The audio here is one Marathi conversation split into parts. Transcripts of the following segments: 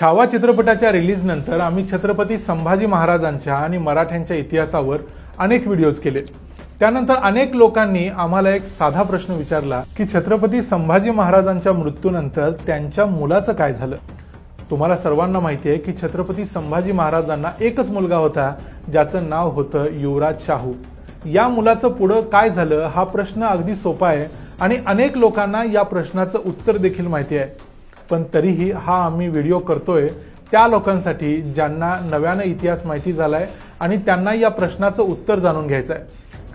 छावा चित्रपटाच्या रिलीज नंतर आम्ही छत्रपती संभाजी महाराजांच्या आणि मराठ्यांच्या इतिहासावर अनेक व्हिडिओज केले। त्यानंतर अनेक लोकांनी आम्हाला एक साधा प्रश्न विचारला की छत्रपती संभाजी महाराजांच्या मृत्यूनंतर त्यांच्या मुलाचं काय झालं। तुम्हाला सर्वांना माहिती आहे की छत्रपती संभाजी महाराजांना एकच मुलगा होता ज्याचं नाव होतं युवराज शाहू। या मुलाचं पुढे काय झालं हा प्रश्न अगदी सोपा आहे आणि अनेक लोकांना या प्रश्नाचं उत्तर देखील माहिती आहे, पण तरीही हा आम्ही व्हिडिओ करतोय त्या लोकांसाठी ज्यांना नव्याने इतिहास माहिती झालाय आणि त्यांना या प्रश्नाचं उत्तर जाणून घ्यायचं आहे,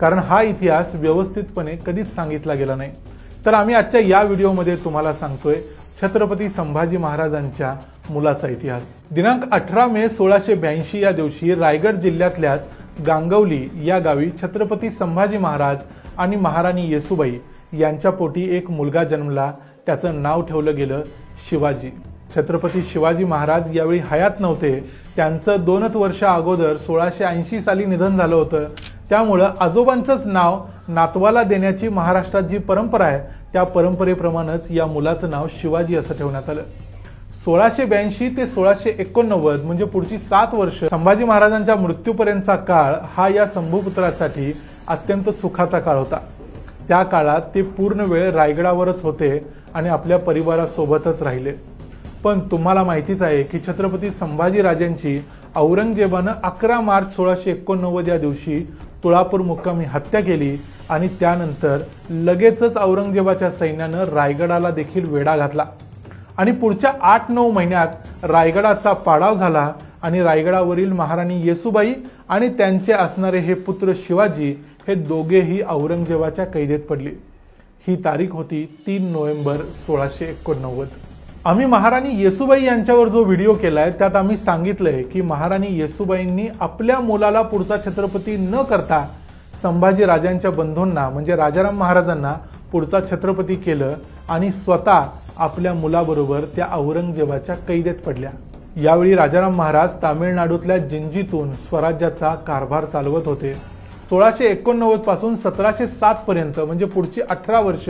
कारण हा इतिहास व्यवस्थितपणे कधीच सांगितला गेला नाही। तर आम्ही आजच्या या व्हिडिओमध्ये तुम्हाला सांगतोय छत्रपती संभाजी महाराजांच्या मुलाचा इतिहास। दिनांक 18 मे 1682 या दिवशी रायगड जिल्ह्यातल्याच गांगवली या गावी छत्रपती संभाजी महाराज आणि महाराणी येसूबाई यांच्या पोटी एक मुलगा जन्मला। त्याचं नाव ठेवलं गेलं शिवाजी। छत्रपती शिवाजी महाराज यावेळी हयात नव्हते, त्यांचं 2च वर्ष अगोदर 1680 साली निधन झालं होतं। त्यामुळे आजोबांचंच नाव नातवाला देण्याची महाराष्ट्रात जी परंपरा आहे त्या परंपरेप्रमाणेच या मुलाचं नाव शिवाजी असं ठेवण्यात आलं। 1682 ते 1689 म्हणजे पुढची 7 वर्ष संभाजी महाराजांच्या मृत्यूपर्यंतचा काळ हा या संभूपुत्रासाठी अत्यंत सुखाचा काळ होता। त्या काळात ते पूर्ण वेळ रायगडावरच होते आणि आपल्या परिवारासोबतच राहिले। पण तुम्हाला माहितीच आहे की छत्रपती संभाजी राजांची औरंगजेबाने 11 मार्च 1689 या दिवशी तुळापूर मुक्कामी हत्या केली आणि त्यानंतर लगेचच औरंगजेबाच्या सैन्याने रायगडाला देखील वेढा घातला आणि पुढच्या 8-9 महिन्यात रायगडाचा पाडाव झाला आणि रायगडावरील महाराणी येसूबाई आणि त्यांचे असणारे हे पुत्र शिवाजी हे दोघेही औरंगजेबाच्या कैदेत पडले। ही तारीख होती 3 नोव्हेंबर 1689। आम्ही महाराणी येसूबाई यांच्यावर जो व्हिडिओ केलाय त्यात आम्ही सांगितलंय की महाराणी येसूबाईंनी आपल्या मुलाला पुढचा छत्रपती न करता संभाजी राजांच्या बंधूंना म्हणजे राजाराम महाराजांना पुढचा छत्रपती केलं आणि स्वतः आपल्या मुलाबरोबर त्या औरंगजेबाच्या कैदेत पडल्या। यावेळी राजाराम महाराज तामिळनाडूतल्या जिंजीतून स्वराज्याचा कारभार चालवत होते। 1689 पासून 1707 पर्यंत म्हणजे पुढची 18 वर्ष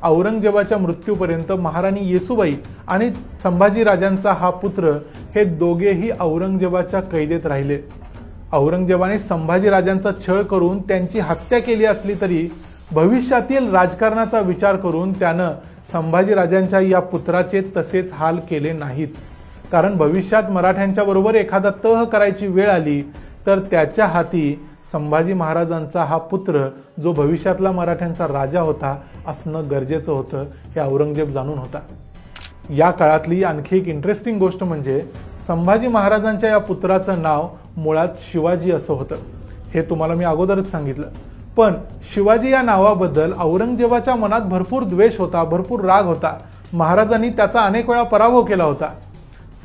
औरंगजेबाच्या मृत्यूपर्यंत महाराणी येसूबाई आणि संभाजी राजांचा हा पुत्र हे दोघेही औरंगजेबाच्या कैदेत राहिले। औरंगजेबाने संभाजी राजांचा छळ करून त्यांची हत्या केली असली तरी भविष्यातील राजकारणाचा विचार करून त्यानं संभाजी राजांच्या या पुत्राचे तसेच हाल केले नाहीत, कारण भविष्यात मराठ्यांच्या बरोबर एखादा तह करायची वेळ आली तर त्याच्या हाती संभाजी महाराजांचा हा पुत्र जो भविष्यातला मराठ्यांचा राजा होता असणं गरजेचं होतं हे औरंगजेब जाणून होता। या काळातली आणखी एक इंटरेस्टिंग गोष्ट म्हणजे संभाजी महाराजांच्या या पुत्राचं नाव मुळात शिवाजी असं होतं। हे तुम्हाला मी अगोदरच सांगितलं, पण शिवाजी या नावाबद्दल औरंगजेबाच्या मनात भरपूर द्वेष होता, भरपूर राग होता। महाराजांनी त्याचा अनेक वेळा पराभव केला होता।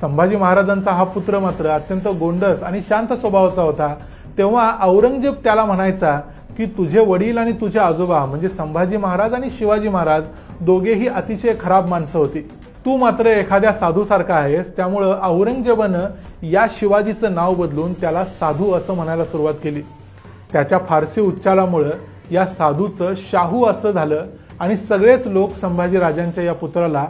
संभाजी महाराजांचा हा पुत्र मात्र अत्यंत गोंडस आणि शांत स्वभावाचा होता। तेव्हा औरंगजेब त्याला म्हणायचा की तुझे वडील आणि तुझे आजोबा म्हणजे संभाजी महाराज आणि शिवाजी महाराज दोघेही अतिशय खराब माणसं होती, तू मात्र एखाद्या साधूसारखा आहेस। त्यामुळे औरंगजेबानं या शिवाजीचं नाव बदलून त्याला साधू असं म्हणायला सुरुवात केली। त्याच्या फारसी उच्चारामुळे या साधूचं शाहू असं झालं आणि सगळेच लोक संभाजी राजांच्या या पुत्राला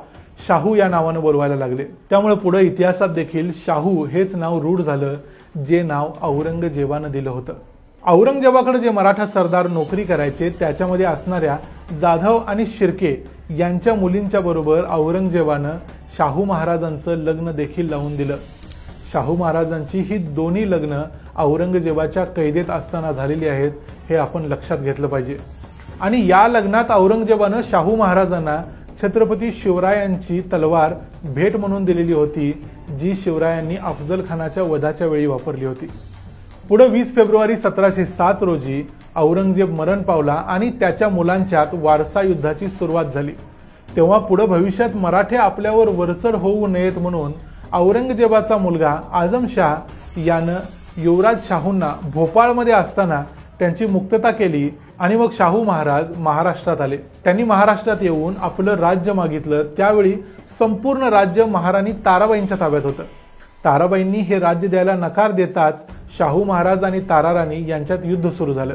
शाहू या नावाने बोलवायला लागले। त्यामुळे पुढे इतिहासात देखील शाहू हेच नाव रूढ झालं, जे नाव औरंगजेबानं दिलं होतं। औरंगजेबाकडे जे मराठा सरदार नोकरी करायचे त्याच्यामध्ये असणाऱ्या जाधव आणि शिर्के यांच्या मुलींच्या बरोबर औरंगजेबानं शाहू महाराजांचं लग्न देखील लावून दिलं। शाहू महाराजांची ही दोन्ही लग्न औरंगजेबाच्या कैदेत असताना झालेली आहेत हे आपण लक्षात घेतलं पाहिजे। आणि या लग्नात औरंगजेबानं शाहू महाराजांना छत्रपती शिवरायांची तलवार भेट म्हणून दिलेली होती, जी शिवरायांनी अफजल खानाच्या वधाच्या वेळी वापरली होती। पुढे 20 फेब्रुवारी 1707 रोजी औरंगजेब मरण पावला आणि त्याच्या मुलांच्यात वारसा युद्धाची सुरुवात झाली। तेव्हा पुढे भविष्यात मराठे आपल्यावर वरचढ होऊ नयेत म्हणून औरंगजेबाचा मुलगा आझमशाह यानं युवराज शाहूंना भोपाळमध्ये असताना त्यांची मुक्तता केली आणि मग शाहू महाराज महाराष्ट्रात आले। त्यांनी महाराष्ट्रात येऊन आपलं राज्य मागितलं। त्यावेळी संपूर्ण राज्य महाराणी ताराबाईंच्या ताब्यात होतं। ताराबाईंनी हे राज्य द्यायला नकार देताच शाहू महाराज आणि ताराराणी यांच्यात युद्ध सुरू झालं।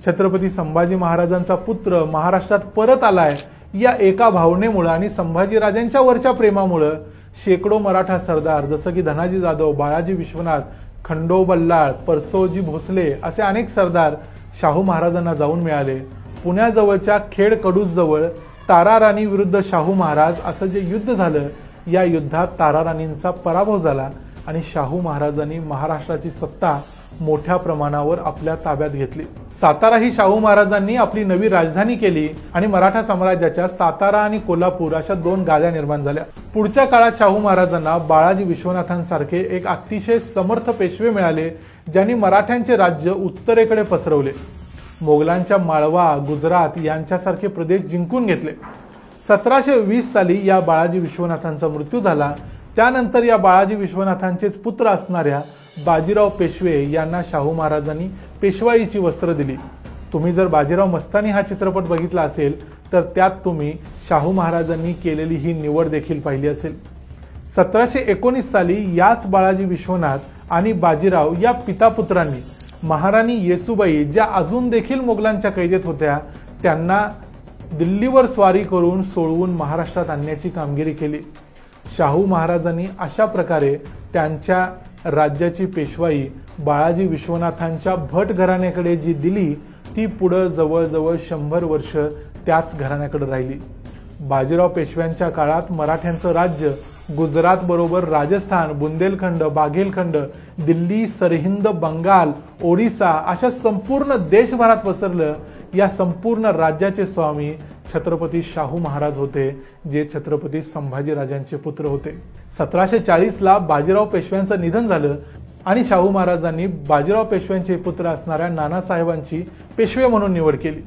छत्रपती संभाजी महाराजांचा पुत्र महाराष्ट्रात परत आलाय या एका भावनेमुळे आणि संभाजी राजांच्या वरच्या प्रेमामुळे शेकडो मराठा सरदार जसं की धनाजी जाधव, बाळाजी विश्वनाथ, खंडो बल्लाळ, परसोजी भोसले असे अनेक सरदार शाहू महाराजांना जाऊन मिळाले. पुण्याजवळच्या खेड कडूस जवळ तारा राणी विरुद्ध शाहू महाराज असं जे युद्ध झालं, या युद्धात तारा राणींचा पराभव झाला आणि शाहू महाराजांनी महाराष्ट्राची सत्ता मोठ्या प्रमाणावर आपल्या ताब्यात घेतली. सातारा ही शाहू महाराजांनी आपली नवी राजधानी केली आणि मराठा साम्राज्याच्या सातारा आणि कोल्हापूर अशा 2 गाद्या निर्माण झाल्या. पुढच्या काळात शाहू महाराजांना बाळाजी विश्वनाथांसारखे एक अतिशय समर्थ पेशवे मिळाले, ज्यांनी मराठ्यांचे राज्य उत्तरेकडे पसरवले. मोगलांच्या माळवा, गुजरात यांच्यासारखे प्रदेश जिंकून घेतले. 1720 साली या बाळाजी विश्वनाथांचा मृत्यू झाला. त्यानंतर या बाळाजी विश्वनाथांचेच पुत्र असणाऱ्या बाजीराव पेशवे यांना शाहू महाराजांनी पेशवाईची वस्त्र दिली. तुम्ही जर बाजीराव मस्तानी हा चित्रपट बघितला असेल तर त्यात तुम्ही शाहू महाराजांनी केलेली ही निवड देखील पाहिली असेल. 1719 साली याच बाळाजी विश्वनाथ आणि बाजीराव या पितापुत्रांनी महाराणी येसूबाई, ज्या अजून देखील मोगलांच्या कैदेत होत्या, त्यांना दिल्लीवर स्वारी करून सोडवून महाराष्ट्रात आणण्याची कामगिरी केली. शाहू महाराजांनी अशा प्रकारे त्यांच्या राज्याची पेशवाई बाळाजी विश्वनाथांच्या भट घराण्याकडे जी दिली, ती पुढे जवळजवळ 100 वर्ष त्याच घराण्याकडे राहिली. बाजीराव पेशव्यांच्या काळात मराठ्यांचं राज्य गुजरात बरोबर राजस्थान, बुंदेलखंड, बाघेलखंड, दिल्ली, सरहिंद, बंगाल, ओडिसा अशा संपूर्ण देशभरात पसरलं. या संपूर्ण राज्याचे स्वामी छत्रपती शाहू महाराज होते, जे छत्रपती संभाजीराजांचे पुत्र होते. 1740 ला बाजीराव पेशव्यांचं निधन झालं आणि शाहू महाराजांनी बाजीराव पेशव्यांचे पुत्र असणाऱ्या नानासाहेबांची पेशवे म्हणून निवड केली.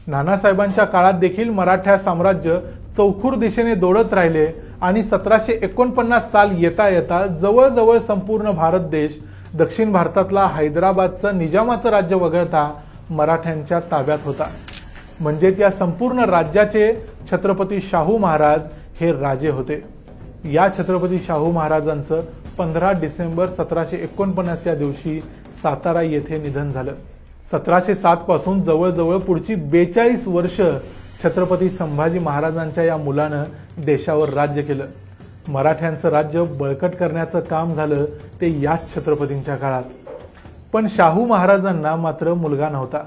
नानासाहेबांच्या काळात देखील मराठा साम्राज्य चौखूर दिशेने दौडत राहिले आणि 1749 साल येता येता जवळजवळ संपूर्ण भारत देश दक्षिण भारतातला हैदराबादचं निजामाचं राज्य वगळता मराठ्यांच्या ताब्यात होता. म्हणजेच या संपूर्ण राज्याचे छत्रपती शाहू महाराज हे राजे होते. या छत्रपती शाहू महाराजांचं 15 डिसेंबर 1749 या दिवशी सातारा येथे निधन झालं. 1707 पासून जवळजवळ पुढची 42 वर्ष छत्रपती संभाजी महाराजांच्या या मुलानं देशावर राज्य केलं. मराठ्यांचं राज्य बळकट करण्याचं काम झालं ते याच छत्रपतींच्या काळात. पण शाहू महाराजांना मात्र मुलगा नव्हता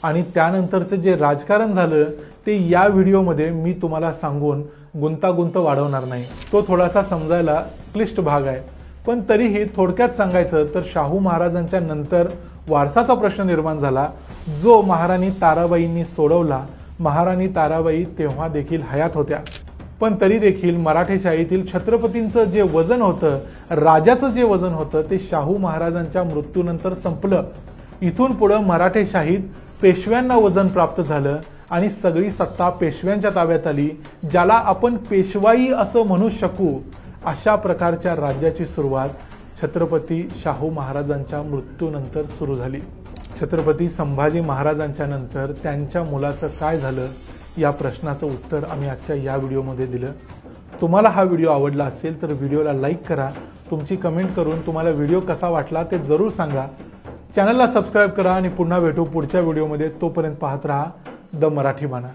आणि त्यानंतरचं जे राजकारण झालं ते या व्हिडिओमध्ये मी तुम्हाला सांगून गुंतागुंत वाढवणार नाही. तो थोडासा समजायला क्लिष्ट भाग आहे, पण तरीही थोडक्यात सांगायचं तर शाहू महाराजांच्या नंतर वारसाचा प्रश्न निर्माण झाला, जो महाराणी ताराबाईंनी सोडवला. महाराणी ताराबाई तेव्हा देखील हयात होत्या, पण तरी देखील मराठेशाहीतील छत्रपतींचं जे वजन होतं, राजाचं जे वजन होतं, ते शाहू महाराजांच्या मृत्यूनंतर संपलं. इथून पुढे मराठेशाहीत पेशव्यांना वजन प्राप्त झालं आणि सगळी सत्ता पेशव्यांच्या ताब्यात आली, ज्याला आपण पेशवाई असं म्हणू शकू. अशा प्रकारच्या राज्याची सुरुवात छत्रपती शाहू महाराजांच्या मृत्यूनंतर सुरू झाली. छत्रपती संभाजी महाराजांच्या नंतर त्यांच्या मुलाचं काय झालं, या प्रश्नाचं उत्तर आम्ही आजच्या या व्हिडिओमध्ये दिलं. तुम्हाला हा व्हिडिओ आवडला असेल तर व्हिडिओला लाईक करा. तुमची कमेंट करून तुम्हाला व्हिडिओ कसा वाटला ते जरूर सांगा. चॅनलला सबस्क्राईब करा आणि पुन्हा भेटू पुढच्या व्हिडिओमध्ये. तोपर्यंत पाहत रहा द मराठी बाणा.